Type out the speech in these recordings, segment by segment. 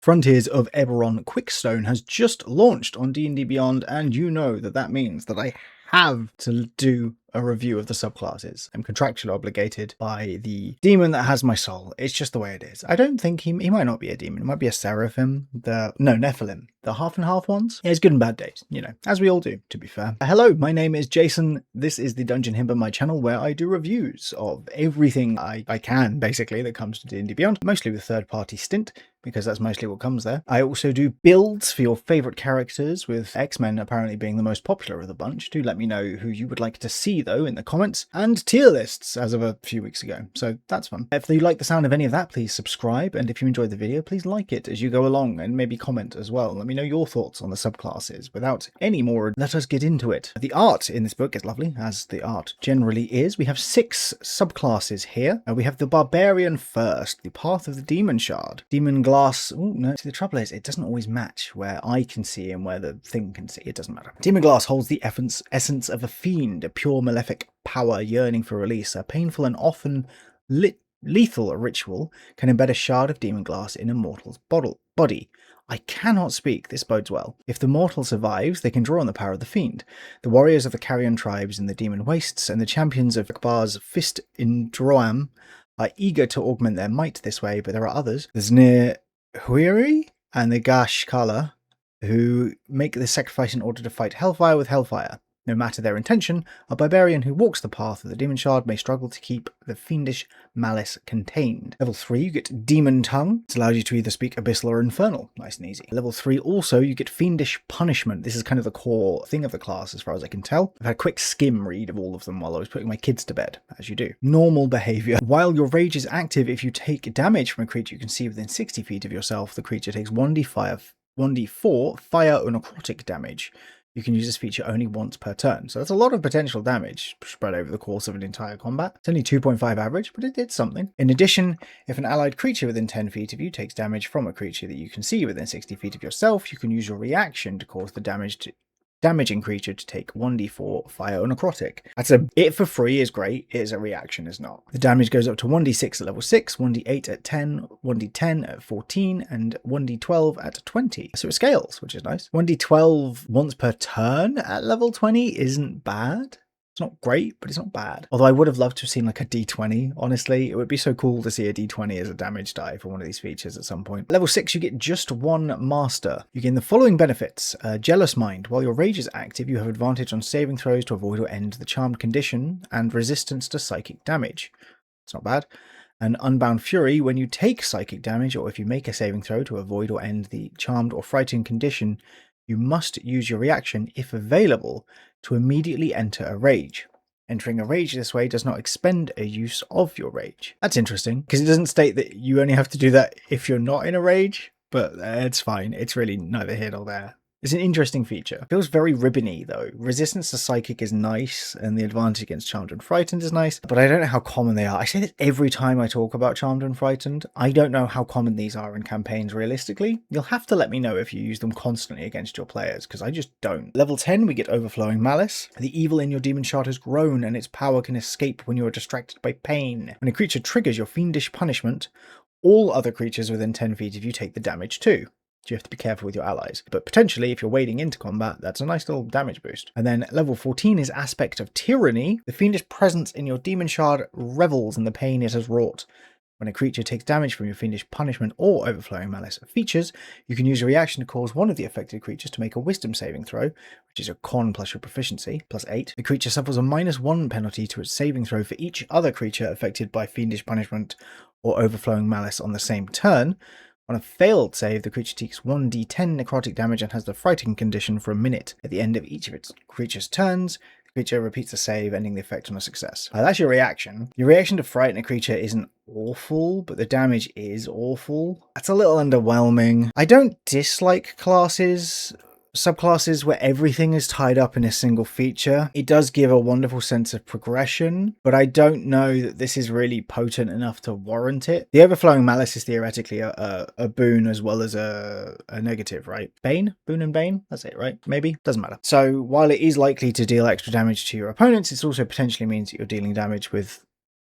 Frontiers of Eberron Quickstone has just launched on D&D Beyond, and you know that means that I have to do a review of the subclasses. I'm contractually obligated by the demon that has my soul. It's just the way it is. I don't think he might not be a demon. It might be a seraphim. Nephilim. The half and half ones. Yeah, it's good and bad days, you know, as we all do, to be fair. Hello, my name is Jason. This is the Dungeon Himber, my channel, where I do reviews of everything I can, basically, that comes to D&D Beyond, mostly with third-party stint, because that's mostly what comes there. I also do builds for your favourite characters, with X-Men apparently being the most popular of the bunch. Do let me know who you would like to see, though, in the comments, and tier lists as of a few weeks ago, so that's fun. If you like the sound of any of that, please subscribe, and if you enjoyed the video, please like it as you go along, and maybe comment as well. Let me know your thoughts on the subclasses. Without any more, let us get into it. The art in this book is lovely, as the art generally is. We have 6 subclasses here. We have the Barbarian first, the Path of the Demonshard. Demon Glass. Oh no, see, the trouble is it doesn't always match where I can see and where the thing can see. It doesn't matter. Demon Glass holds the essence of a fiend, a pure malefic power yearning for release. A painful and often lethal ritual can embed a shard of demon glass in a mortal's body. I cannot speak, this bodes well. If the mortal survives, they can draw on the power of the fiend. The warriors of the Carrion tribes in the Demon Wastes and the champions of Akbar's Fist in Droam are eager to augment their might this way, but there are others. There's Huiri and the Gash Kala, who make the sacrifice in order to fight Hellfire with Hellfire. No matter their intention, a barbarian who walks the path of the Demonshard may struggle to keep the fiendish malice contained. Level 3, you get Demon Tongue. It allows you to either speak Abyssal or Infernal. Nice and easy. Level 3 also, you get Fiendish Punishment. This is kind of the core thing of the class as far as I can tell. I've had a quick skim read of all of them while I was putting my kids to bed, as you do. Normal behavior. While your rage is active, if you take damage from a creature you can see within 60 feet of yourself, the creature takes 1d4 fire or necrotic damage. You can use this feature only once per turn, so that's a lot of potential damage spread over the course of an entire combat. It's only 2.5 average, but it did something. In addition, if an allied creature within 10 feet of you takes damage from a creature that you can see within 60 feet of yourself, you can use your reaction to cause the damaging creature to take 1d4 fire or necrotic. That's it for free is great, it is a reaction is not. The damage goes up to 1d6 at level 6, 1d8 at 10, 1d10 at 14, and 1d12 at 20. So it scales, which is nice. 1d12 once per turn at level 20 isn't bad. It's not great, but it's not bad. Although I would have loved to have seen like a d20, honestly. It would be so cool to see a d20 as a damage die for one of these features at some point. Level 6, you get just 1 master. You gain the following benefits. Jealous Mind. While your rage is active, you have advantage on saving throws to avoid or end the charmed condition, and resistance to psychic damage. It's not bad. An Unbound Fury. When you take psychic damage, or if you make a saving throw to avoid or end the charmed or frightened condition, you must use your reaction, if available, to immediately enter a rage. Entering a rage this way does not expend a use of your rage. That's interesting, because it doesn't state that you only have to do that if you're not in a rage, but it's fine. It's really neither here nor there. It's an interesting feature. Feels very ribbony though. Resistance to Psychic is nice, and the advantage against Charmed and Frightened is nice, but I don't know how common they are. I say this every time I talk about Charmed and Frightened. I don't know how common these are in campaigns realistically. You'll have to let me know if you use them constantly against your players, because I just don't. Level 10, we get Overflowing Malice. The evil in your Demonshard has grown, and its power can escape when you are distracted by pain. When a creature triggers your fiendish punishment, all other creatures within 10 feet of you take the damage too. So you have to be careful with your allies. But potentially, if you're wading into combat, that's a nice little damage boost. And then level 14 is Aspect of Tyranny. The fiendish presence in your Demonshard revels in the pain it has wrought. When a creature takes damage from your fiendish punishment or Overflowing Malice features, you can use a reaction to cause one of the affected creatures to make a wisdom saving throw, which is a con plus your proficiency, plus 8. The creature suffers a -1 penalty to its saving throw for each other creature affected by fiendish punishment or Overflowing Malice on the same turn. On a failed save, the creature takes 1d10 necrotic damage and has the frightened condition for a minute. At the end of each of its creature's turns, the creature repeats the save, ending the effect on a success. That's your reaction. Your reaction to frighten a creature isn't awful, but the damage is awful. That's a little underwhelming. I don't dislike subclasses where everything is tied up in a single feature. It does give a wonderful sense of progression, but I don't know that this is really potent enough to warrant it. The Overflowing Malice is theoretically a boon as well as a negative, right? Bane? Boon and Bane? That's it, right? Maybe? Doesn't matter. So while it is likely to deal extra damage to your opponents, it also potentially means that you're dealing damage with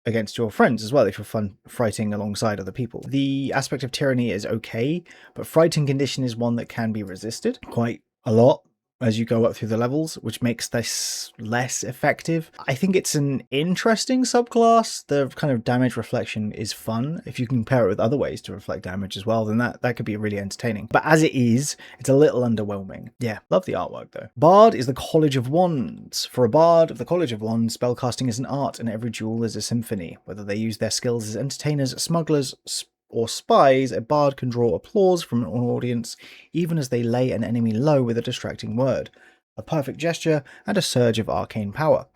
against your friends as well if you're fighting alongside other people. The aspect of tyranny is okay, but frightened condition is one that can be resisted quite a lot as you go up through the levels, which makes this less effective. I think it's an interesting subclass. The kind of damage reflection is fun. If you compare it with other ways to reflect damage as well, then that could be really entertaining. But as it is, it's a little underwhelming. Yeah, love the artwork though. Bard is the College of Wands. For a Bard of the College of Wands, spellcasting is an art and every duel is a symphony. Whether they use their skills as entertainers, smugglers, or spies, a bard can draw applause from an audience even as they lay an enemy low with a distracting word, a perfect gesture, and a surge of arcane power.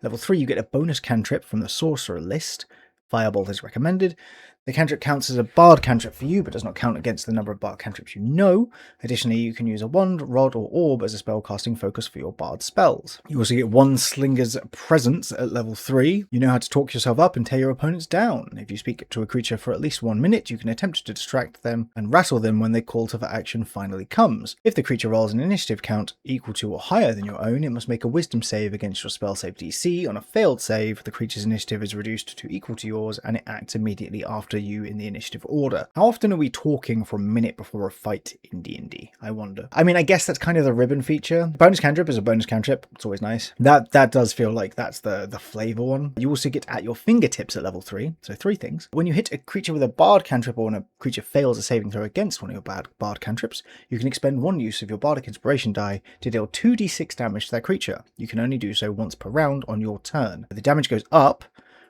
Level 3, you get a bonus cantrip from the Sorcerer list. Firebolt is recommended. The cantrip counts as a bard cantrip for you, but does not count against the number of bard cantrips you know. Additionally, you can use a wand, rod, or orb as a spellcasting focus for your bard spells. You also get one Slinger's Presence at level 3. You know how to talk yourself up and tear your opponents down. If you speak to a creature for at least 1 minute, you can attempt to distract them and rattle them when their call for action finally comes. If the creature rolls an initiative count equal to or higher than your own, it must make a wisdom save against your spell save DC. On a failed save, the creature's initiative is reduced to equal to yours, and it acts immediately after you in the initiative order. How often are we talking for a minute before a fight in D&D? I wonder. I mean, I guess that's kind of the ribbon feature. Bonus cantrip is a bonus cantrip. It's always nice. That does feel like that's the flavor one. You also get at your fingertips at level 3. So 3 things. When you hit a creature with a bard cantrip or when a creature fails a saving throw against one of your bard cantrips, you can expend 1 use of your bardic inspiration die to deal 2d6 damage to that creature. You can only do so once per round on your turn. The damage goes up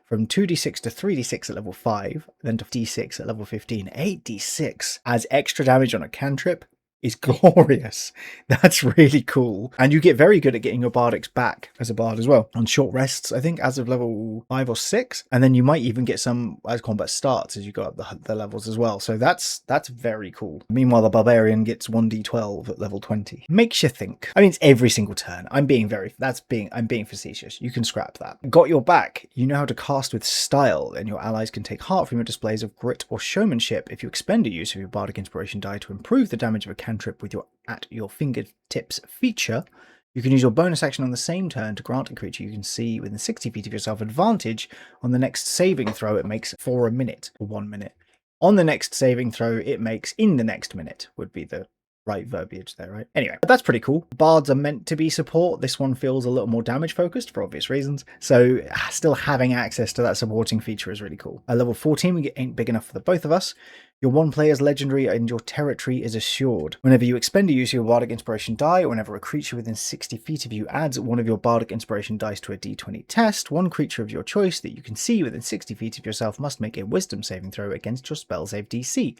from 2d6 to 3d6 at level 5, then to d6 at level 15. 8d6 as extra damage on a cantrip is glorious. That's really cool. And you get very good at getting your bardics back as a bard as well. On short rests, I think, as of level 5 or 6. And then you might even get some as combat starts as you go up the levels as well. So that's very cool. Meanwhile, the Barbarian gets 1d12 at level 20. Makes you think. I mean, it's every single turn. I'm being facetious. You can scrap that. Got your back. You know how to cast with style, and your allies can take heart from your displays of grit or showmanship if you expend a use of your bardic inspiration die to improve the damage of a cantrip with your at your fingertips feature. You can use your bonus action on the same turn to grant a creature you can see within 60 feet of yourself advantage on the next saving throw it makes for a minute or 1 minute. On the next saving throw it makes in the next minute would be the right verbiage there, right? Anyway, that's pretty cool. Bards are meant to be support. This one feels a little more damage focused for obvious reasons. So still having access to that supporting feature is really cool. At level 14, we get Ain't Big Enough for the both of us. Your one player's legendary and your territory is assured. Whenever you expend a use of your bardic inspiration die, or whenever a creature within 60 feet of you adds one of your bardic inspiration dice to a d20 test, one creature of your choice that you can see within 60 feet of yourself must make a wisdom saving throw against your spell save DC.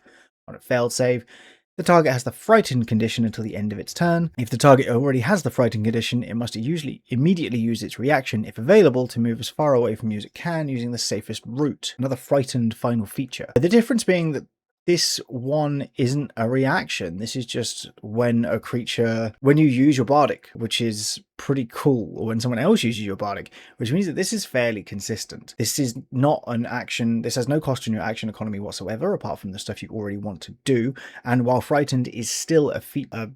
On a failed save, the target has the frightened condition until the end of its turn. If the target already has the frightened condition, it must usually immediately use its reaction, if available, to move as far away from you as it can using the safest route. Another frightened final feature. The difference being that this one isn't a reaction. This is just when you use your bardic, which is pretty cool, or when someone else uses your bardic, which means that this is fairly consistent. This is not an action. This has no cost in your action economy whatsoever, apart from the stuff you already want to do. And while frightened is still a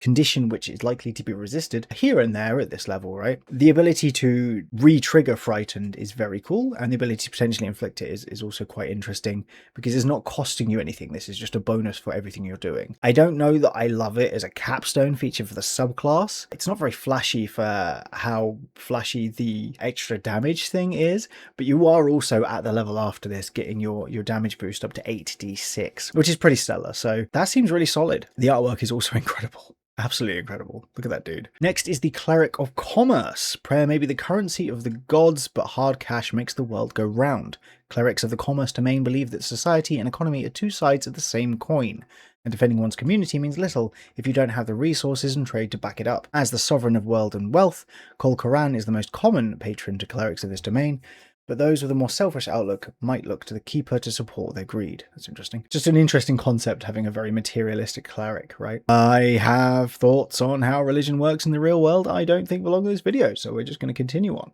condition which is likely to be resisted here and there at this level, right? The ability to re-trigger frightened is very cool, and the ability to potentially inflict it is also quite interesting because it's not costing you anything. This is just a bonus for everything you're doing. I don't know that I love it as a capstone feature for the subclass. It's not very flashy for how flashy the extra damage thing is, but you are also at the level after this getting your damage boost up to 8d6, which is pretty stellar. So that seems really solid. The artwork is also incredible. Absolutely incredible. Look at that dude. Next is the Cleric of Commerce. Prayer may be the currency of the gods, but hard cash makes the world go round. Clerics of the Commerce domain believe that society and economy are two sides of the same coin, and defending one's community means little if you don't have the resources and trade to back it up. As the sovereign of world and wealth, Kol Koran is the most common patron to clerics of this domain, but those with a more selfish outlook might look to the keeper to support their greed. That's interesting. Just an interesting concept, having a very materialistic cleric, right? I have thoughts on how religion works in the real world I don't think belong in this video, so we're just going to continue on.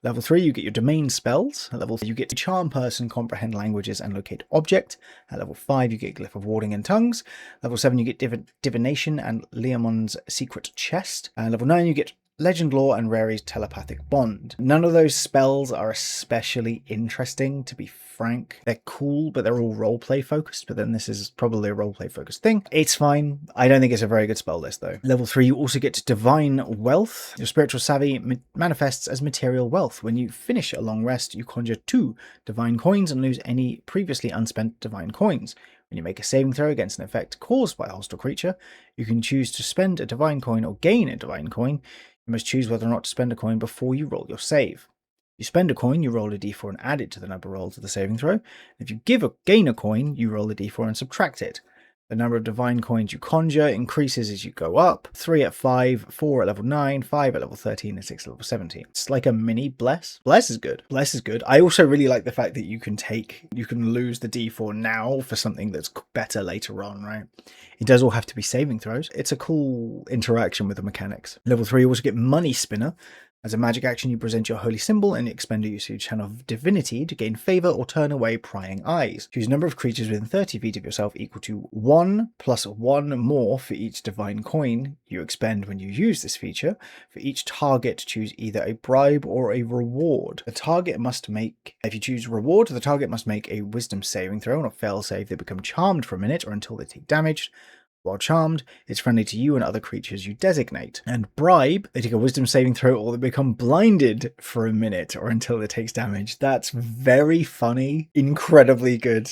Level 3, you get your domain spells. At level 4, you get charm person, comprehend languages, and locate object. At level 5, you get glyph of warding and tongues. Level 7, you get divination and Leomon's secret chest. And level 9, you get Legend Lore, and Rary's Telepathic Bond. None of those spells are especially interesting, to be frank. They're cool, but they're all roleplay focused, but then this is probably a roleplay focused thing. It's fine. I don't think it's a very good spell list though. Level 3, you also get Divine Wealth. Your spiritual savvy manifests as material wealth. When you finish a long rest, you conjure 2 divine coins and lose any previously unspent divine coins. When you make a saving throw against an effect caused by a hostile creature, you can choose to spend a divine coin or gain a divine coin. You must choose whether or not to spend a coin before you roll your save. You spend a coin, you roll a d4 and add it to the number rolled of the saving throw. If you gain a coin, you roll a d4 and subtract it. The number of divine coins you conjure increases as you go up. 3 at 5, 4 at level 9, 5 at level 13, and 6 at level 17. It's like a mini Bless. Bless is good. Bless is good. I also really like the fact that you can lose the d4 now for something that's better later on, right? It does all have to be saving throws. It's a cool interaction with the mechanics. Level 3, you also get Money Spinner. As a magic action, you present your holy symbol and expend a usage channel of divinity to gain favour or turn away prying eyes. Choose a number of creatures within 30 feet of yourself equal to 1 plus 1 more for each divine coin you expend when you use this feature. For each target, choose either a bribe or a reward. The target must make, if you choose reward, the target must make a wisdom saving throw. On a fail save, they become charmed for a minute or until they take damage. While charmed, it's friendly to you and other creatures you designate. And bribe, they take a wisdom saving throw or they become blinded for a minute or until it takes damage. That's very funny. Incredibly good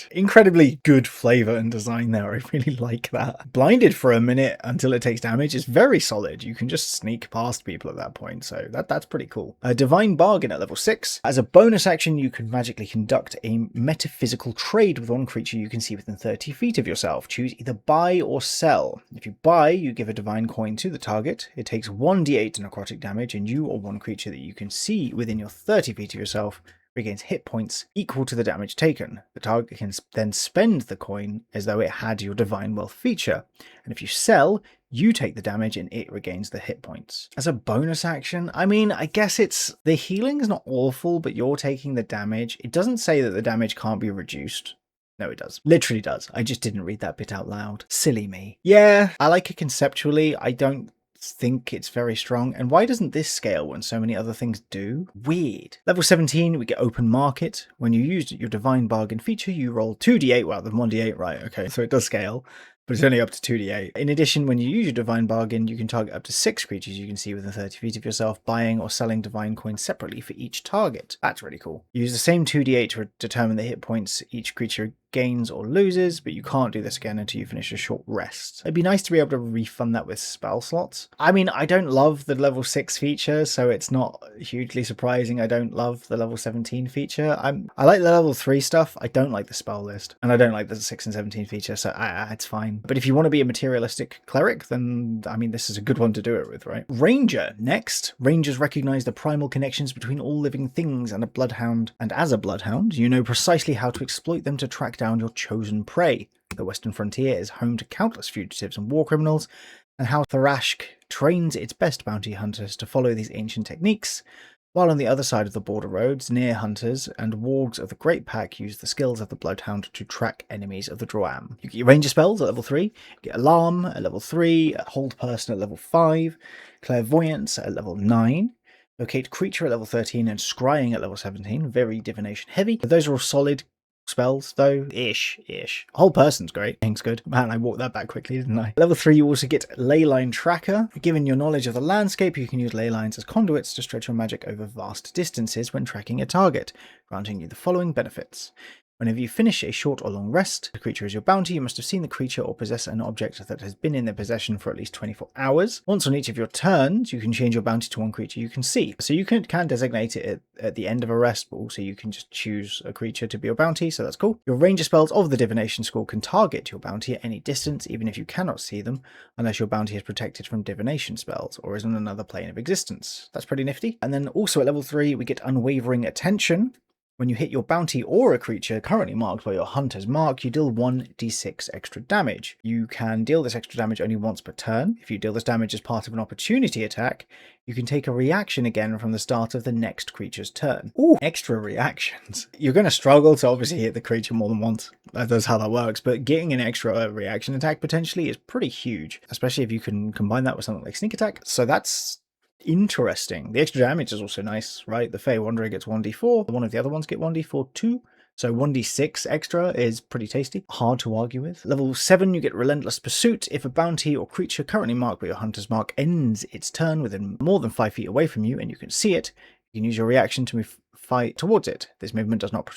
flavor and design there. I really like that. Blinded for a minute until it takes damage is very solid. You can just sneak past people at that point, so that's pretty cool. A Divine Bargain at level 6. As a bonus action, you can magically conduct a metaphysical trade with one creature you can see within 30 feet of yourself. Choose either buy or sell. If you buy, you give a divine coin to the target. It takes 1d8 necrotic damage, and you or one creature that you can see within your 30 feet of yourself regains hit points equal to the damage taken. The target can then spend the coin as though it had your Divine Wealth feature. And if you sell, you take the damage and it regains the hit points. As a bonus action, I mean, I guess the healing is not awful, but you're taking the damage. It doesn't say that the damage can't be reduced. No, it does. Literally does. I just didn't read that bit out loud. Silly me. Yeah, I like it conceptually. I don't think it's very strong. And why doesn't this scale when so many other things do? Weird. Level 17, we get Open Market. When you use your Divine Bargain feature, you roll 2d8 rather than 1d8. Right, okay, so it does scale, but it's only up to 2d8. In addition, when you use your Divine Bargain, you can target up to 6 creatures you can see within 30 feet of yourself, buying or selling divine coins separately for each target. That's really cool. You use the same 2d8 to determine the hit points each creature gains or loses, but you can't do this again until you finish a short rest. It'd be nice to be able to refund that with spell slots. I mean, I don't love the level 6 feature, so it's not hugely surprising I don't love the level 17 feature. I like the level 3 stuff. I don't like the spell list, and I don't like the 6 and 17 feature, so it's fine. But if you want to be a materialistic cleric, then I mean, this is a good one to do it with, right? Ranger next. Rangers recognize the primal connections between all living things and a bloodhound, and as a bloodhound, you know precisely how to exploit them to track down your chosen prey. The Western frontier is home to countless fugitives and war criminals, and how Tharashk trains its best bounty hunters to follow these ancient techniques, while on the other side of the border roads, near hunters and wargs of the Great Pack use the skills of the Bloodhound to track enemies of the Droam. You get your ranger spells at level 3, you get Alarm at level 3, Hold Person at level 5, Clairvoyance at level 9, Locate Creature at level 13, and Scrying at level 17, very divination heavy. But those are all solid spells, though. Ish. Whole Person's great. Thing's good. Man, I walked that back quickly, didn't I? Level 3, you also get Leyline Tracker. Given your knowledge of the landscape, you can use ley lines as conduits to stretch your magic over vast distances when tracking a target, granting you the following benefits. Whenever you finish a short or long rest, the creature is your bounty. You must have seen the creature or possess an object that has been in their possession for at least 24 hours. Once on each of your turns, you can change your bounty to one creature you can see. So you can designate it at the end of a rest, but also you can just choose a creature to be your bounty, so that's cool. Your ranger spells of the divination school can target your bounty at any distance, even if you cannot see them, unless your bounty is protected from divination spells or is on another plane of existence. That's pretty nifty. And then also at level 3, we get Unwavering Attention. When you hit your bounty or a creature currently marked by your hunter's mark, you deal 1d6 extra damage. You can deal this extra damage only once per turn. If you deal this damage as part of an opportunity attack, you can take a reaction again from the start of the next creature's turn. Ooh, extra reactions. You're going to struggle to obviously hit the creature more than once. That's how that works, but getting an extra reaction attack potentially is pretty huge, especially if you can combine that with something like sneak attack. So that's interesting. The extra damage is also nice, right? The Fey Wanderer gets 1d4. One of the other ones get 1d4 too. So 1d6 extra is pretty tasty. Hard to argue with. Level 7, you get Relentless Pursuit. If a bounty or creature currently marked by your Hunter's Mark ends its turn within more than 5 feet away from you and you can see it, you can use your reaction to move fight towards it. This movement does not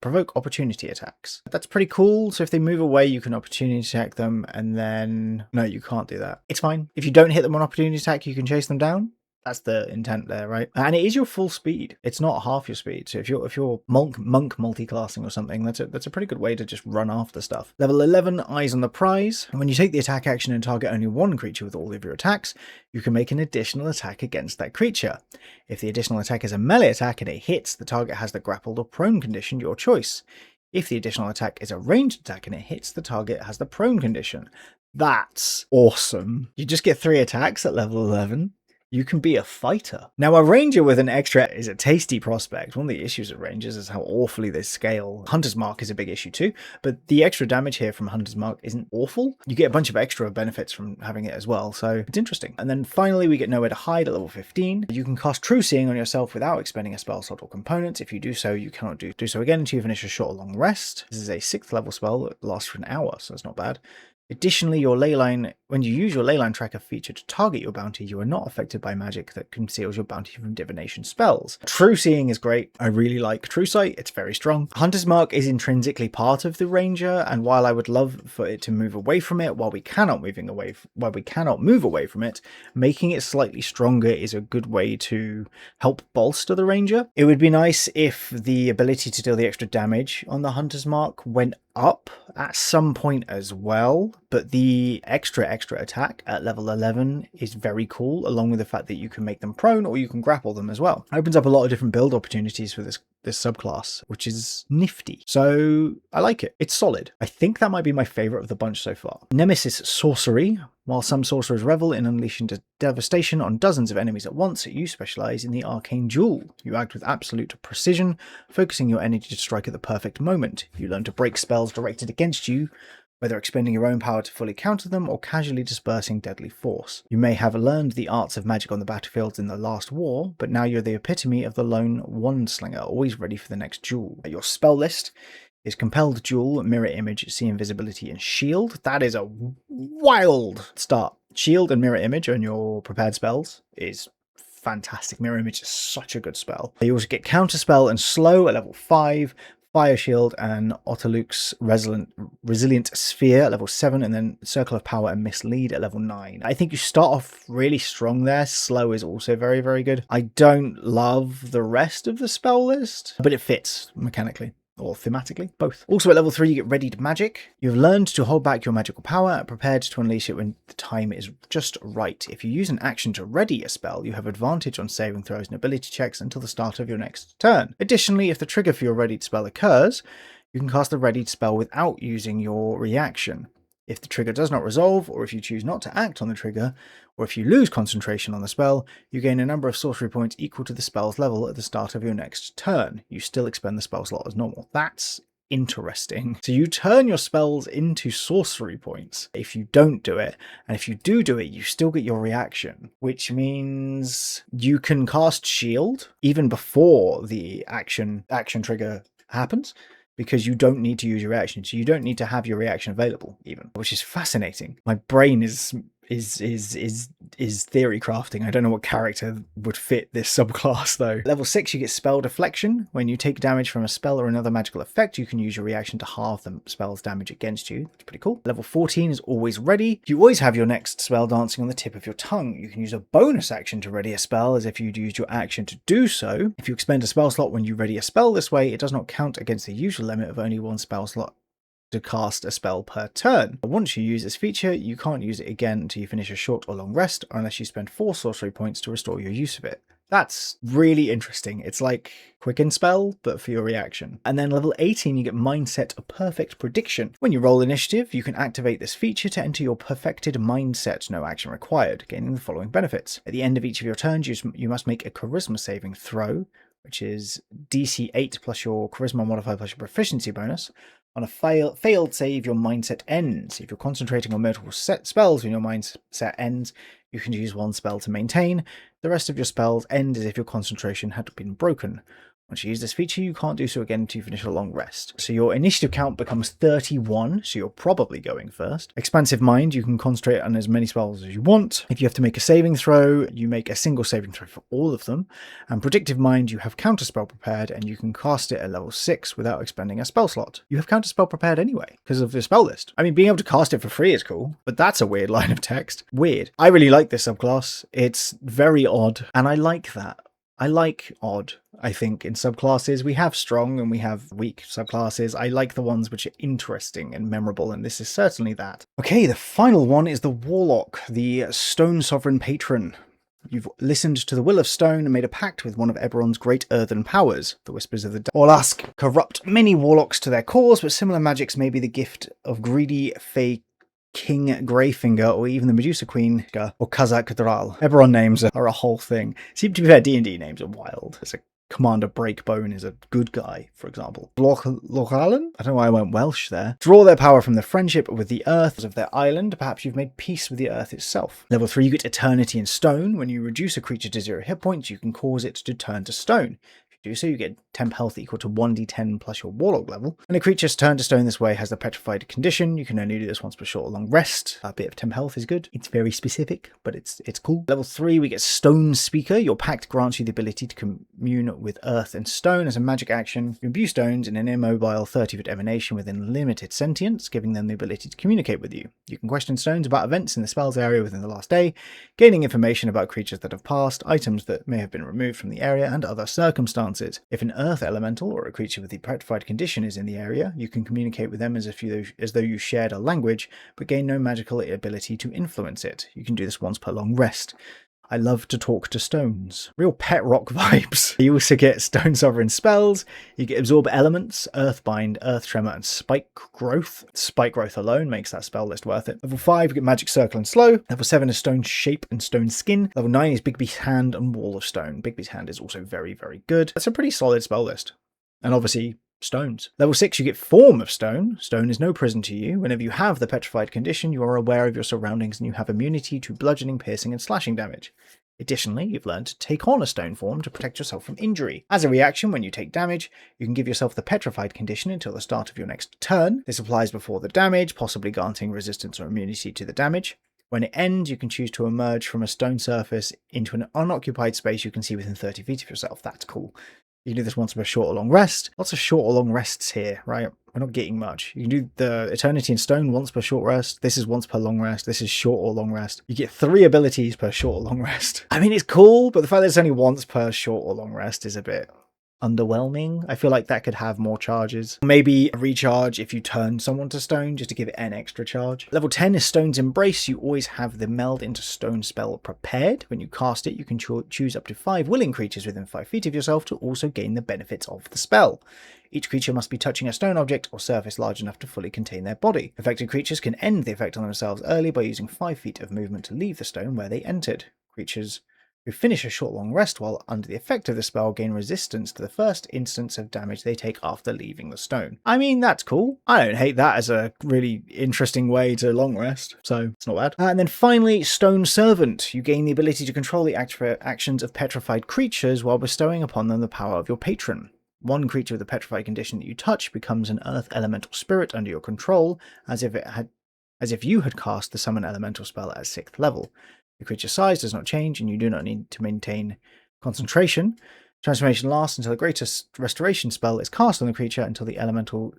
provoke opportunity attacks. That's pretty cool. So if they move away, you can opportunity attack them, and then no, you can't do that. It's fine. If you don't hit them on opportunity attack, you can chase them down. That's the intent there, right? And it is your full speed. It's not half your speed. So if you're monk multi-classing or something, that's a pretty good way to just run after stuff. Level 11, Eyes on the Prize. When you take the attack action and target only one creature with all of your attacks, you can make an additional attack against that creature. If the additional attack is a melee attack and it hits, the target has the grappled or prone condition, your choice. If the additional attack is a ranged attack and it hits, the target has the prone condition. That's awesome. You just get 3 attacks at level 11. You can be a fighter. Now, a ranger with an extra is a tasty prospect. One of the issues of rangers is how awfully they scale. Hunter's Mark is a big issue too, but the extra damage here from Hunter's Mark isn't awful. You get a bunch of extra benefits from having it as well, so it's interesting. And then finally, we get Nowhere to Hide at level 15. You can cast True Seeing on yourself without expending a spell slot or component. If you do so, you cannot do so again until you finish a short or long rest. This is a 6th level spell that lasts for an hour, so it's not bad. Additionally, when you use your leyline tracker feature to target your bounty, you are not affected by magic that conceals your bounty from divination spells. True Seeing is great. I really like True Sight. It's very strong. Hunter's Mark is intrinsically part of the ranger, and while I would love for it to move away from it, while we cannot move away from it, making it slightly stronger is a good way to help bolster the ranger. It would be nice if the ability to deal the extra damage on the Hunter's Mark went up at some point as well, but the extra attack at level 11 is very cool, along with the fact that you can make them prone or you can grapple them as well. It opens up a lot of different build opportunities for this subclass, which is nifty. So I like it. It's solid. I think that might be my favorite of the bunch so far. Nemesis Sorcery. While some sorcerers revel in unleashing devastation on dozens of enemies at once, you specialize in the Arcane Duel. You act with absolute precision, focusing your energy to strike at the perfect moment. You learn to break spells directed against you, whether expending your own power to fully counter them or casually dispersing deadly force. You may have learned the arts of magic on the battlefields in the last war, but now you're the epitome of the lone wandslinger, always ready for the next duel. Your spell list is Compelled Duel, Mirror Image, See Invisibility, and Shield. That is a wild start. Shield and Mirror Image on your prepared spells is fantastic. Mirror Image is such a good spell. You also get Counterspell and Slow at level 5, Fire Shield and Otterluke's Resilient Sphere at level 7, and then Circle of Power and Mislead at level 9. I think you start off really strong there. Slow is also very, very good. I don't love the rest of the spell list, but it fits mechanically. Or thematically, both. Also at level 3, you get Readied Magic. You've learned to hold back your magical power and prepared to unleash it when the time is just right. If you use an action to ready a spell, you have advantage on saving throws and ability checks until the start of your next turn. Additionally, if the trigger for your readied spell occurs, you can cast the readied spell without using your reaction. If the trigger does not resolve, or if you choose not to act on the trigger, or if you lose concentration on the spell, you gain a number of sorcery points equal to the spell's level at the start of your next turn. You still expend the spell slot as normal. That's interesting. So you turn your spells into sorcery points if you don't do it, and if you do it, you still get your reaction, which means you can cast Shield even before the action trigger happens, because you don't need to use your reaction. So you don't need to have your reaction available even, which is fascinating. My brain is theory crafting. I don't know what character would fit this subclass though. Level 6, you get Spell Deflection. When you take damage from a spell or another magical effect, you can use your reaction to halve the spell's damage against you. That's pretty cool. Level 14 is Always Ready. You always have your next spell dancing on the tip of your tongue. You can use a bonus action to ready a spell as if you'd used your action to do so. If you expend a spell slot when you ready a spell this way, it does not count against the usual limit of only one spell slot to cast a spell per turn. Once you use this feature, you can't use it again until you finish a short or long rest, or unless you spend 4 sorcery points to restore your use of it. That's really interesting. It's like Quicken Spell, but for your reaction. And then level 18, you get Mindset of Perfect Prediction. When you roll initiative, you can activate this feature to enter your perfected mindset, no action required, gaining the following benefits. At the end of each of your turns, you must make a charisma saving throw, which is DC 8 plus your charisma modifier plus your proficiency bonus. On a failed save, your mindset ends. If you're concentrating on multiple spells when your mindset ends, you can use one spell to maintain. The rest of your spells end as if your concentration had been broken. Once you use this feature, you can't do so again until you finish a long rest. So your initiative count becomes 31, so you're probably going first. Expansive Mind, you can concentrate on as many spells as you want. If you have to make a saving throw, you make a single saving throw for all of them. And Predictive Mind, you have Counterspell prepared, and you can cast it at level 6 without expending a spell slot. You have Counterspell prepared anyway, because of the spell list. I mean, being able to cast it for free is cool, but that's a weird line of text. Weird. I really like this subclass. It's very odd, and I like that. I like odd, I think, in subclasses. We have strong and we have weak subclasses. I like the ones which are interesting and memorable, and this is certainly that. Okay, the final one is the Warlock, the Stone Sovereign Patron. You've listened to the will of stone and made a pact with one of Eberron's great earthen powers, the Whispers of the Orlask. Corrupt many warlocks to their cause, but similar magics may be the gift of greedy Fey King Greyfinger, or even the Medusa Queen, or Kazak Dral. Eberron names are a whole thing. See, to be fair, D&D names are wild. There's a Commander Breakbone is a good guy, for example. Blochalen? I don't know why I went Welsh there. Draw their power from the friendship with the earth of their island. Perhaps you've made peace with the earth itself. Level 3, you get Eternity in Stone. When you reduce a creature to 0 hit points, you can cause it to turn to stone. Do so, you get temp health equal to 1d10 plus your warlock level. When a creature's turned to stone this way has the petrified condition, you can only do this once per short or long rest. A bit of temp health is good. It's very specific, but it's cool. Level 3, we get Stone Speaker. Your pact grants you the ability to commune with earth and stone as a magic action. You imbue stones in an immobile 30-foot emanation within limited sentience, giving them the ability to communicate with you. You can question stones about events in the spell's area within the last day, gaining information about creatures that have passed, items that may have been removed from the area, and other circumstances. If an earth elemental or a creature with the petrified condition is in the area, you can communicate with them as though you shared a language, but gain no magical ability to influence it. You can do this once per long rest. I love to talk to stones. Real pet rock vibes. You also get Stone Sovereign spells. You get Absorb Elements, Earthbind, Earth Tremor, and Spike Growth. Spike Growth alone makes that spell list worth it. Level 5, you get Magic Circle and Slow. Level 7 is Stone Shape and Stone Skin. Level 9 is Bigby's Hand and Wall of Stone. Bigby's Hand is also very, very good. That's a pretty solid spell list. And obviously, stones. Level 6, you get Form of Stone. Stone is no prison to you. Whenever you have the petrified condition, you are aware of your surroundings and you have immunity to bludgeoning, piercing, and slashing damage. Additionally, you've learned to take on a stone form to protect yourself from injury. As a reaction, when you take damage, you can give yourself the petrified condition until the start of your next turn. This applies before the damage, possibly granting resistance or immunity to the damage. When it ends, you can choose to emerge from a stone surface into an unoccupied space you can see within 30 feet of yourself. That's cool. You can do this once per short or long rest. Lots of short or long rests here, right? We're not getting much. You can do the Eternity in Stone once per short rest. This is once per long rest. This is short or long rest. You get 3 abilities per short or long rest. I mean, it's cool, but the fact that it's only once per short or long rest is a bit underwhelming. I feel like that could have more charges. Maybe a recharge if you turn someone to stone, just to give it an extra charge. Level 10 is Stone's Embrace. You always have the Meld into Stone spell prepared. When you cast it, you can choose up to 5 willing creatures within 5 feet of yourself to also gain the benefits of the spell. Each creature must be touching a stone object or surface large enough to fully contain their body. Affected creatures can end the effect on themselves early by using 5 feet of movement to leave the stone where they entered. Creatures who finish a short long rest while under the effect of the spell gain resistance to the first instance of damage they take after leaving the stone. I mean, that's cool. I don't hate that as a really interesting way to long rest, so it's not bad. And then finally, Stone Servant. You gain the ability to control the actions of petrified creatures while bestowing upon them the power of your patron. One creature with a petrified condition that you touch becomes an earth elemental spirit under your control, as if you had cast the summon elemental spell at 6th level. The creature's size does not change, and you do not need to maintain concentration. Transformation lasts until the greatest restoration spell is cast on the creature until the elemental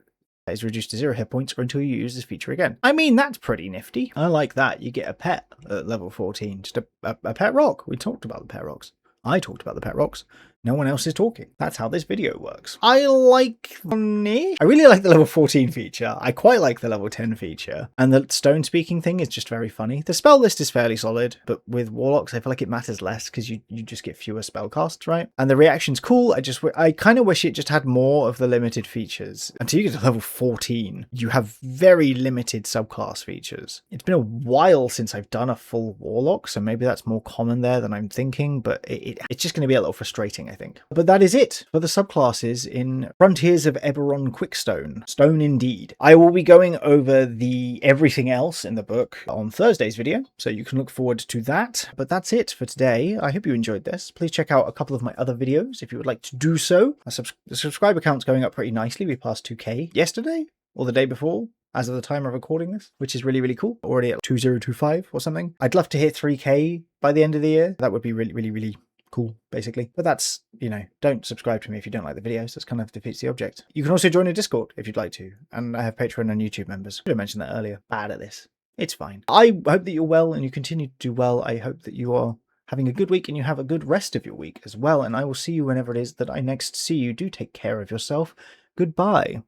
is reduced to 0 hit points or until you use this feature again. I mean, that's pretty nifty. I like that. You get a pet at level 14. Just a pet rock. We talked about the pet rocks. I talked about the pet rocks. No one else is talking. That's how this video works. I really like the level 14 feature. I quite like the level 10 feature. And the stone speaking thing is just very funny. The spell list is fairly solid, but with Warlocks, I feel like it matters less because you just get fewer spell casts, right? And the reaction's cool. I kind of wish it just had more of the limited features. Until you get to level 14, you have very limited subclass features. It's been a while since I've done a full Warlock, so maybe that's more common there than I'm thinking, but it's just going to be a little frustrating, I think. But that is it for the subclasses in Frontiers of Eberron Quickstone. Stone indeed. I will be going over the everything else in the book on Thursday's video, so you can look forward to that. But that's it for today. I hope you enjoyed this. Please check out a couple of my other videos if you would like to do so. The subscriber count's going up pretty nicely. We passed 2k yesterday or the day before, as of the time of recording this, which is really, really cool. Already at 2025 or something. I'd love to hit 3k by the end of the year. That would be really, really, really cool, basically. But that's, you know, don't subscribe to me if you don't like the videos. That's kind of defeats the object. You can also join a Discord if you'd like to. And I have Patreon and YouTube members. I should have mentioned that earlier. Bad at this. It's fine. I hope that you're well and you continue to do well. I hope that you are having a good week and you have a good rest of your week as well. And I will see you whenever it is that I next see you. Do take care of yourself. Goodbye.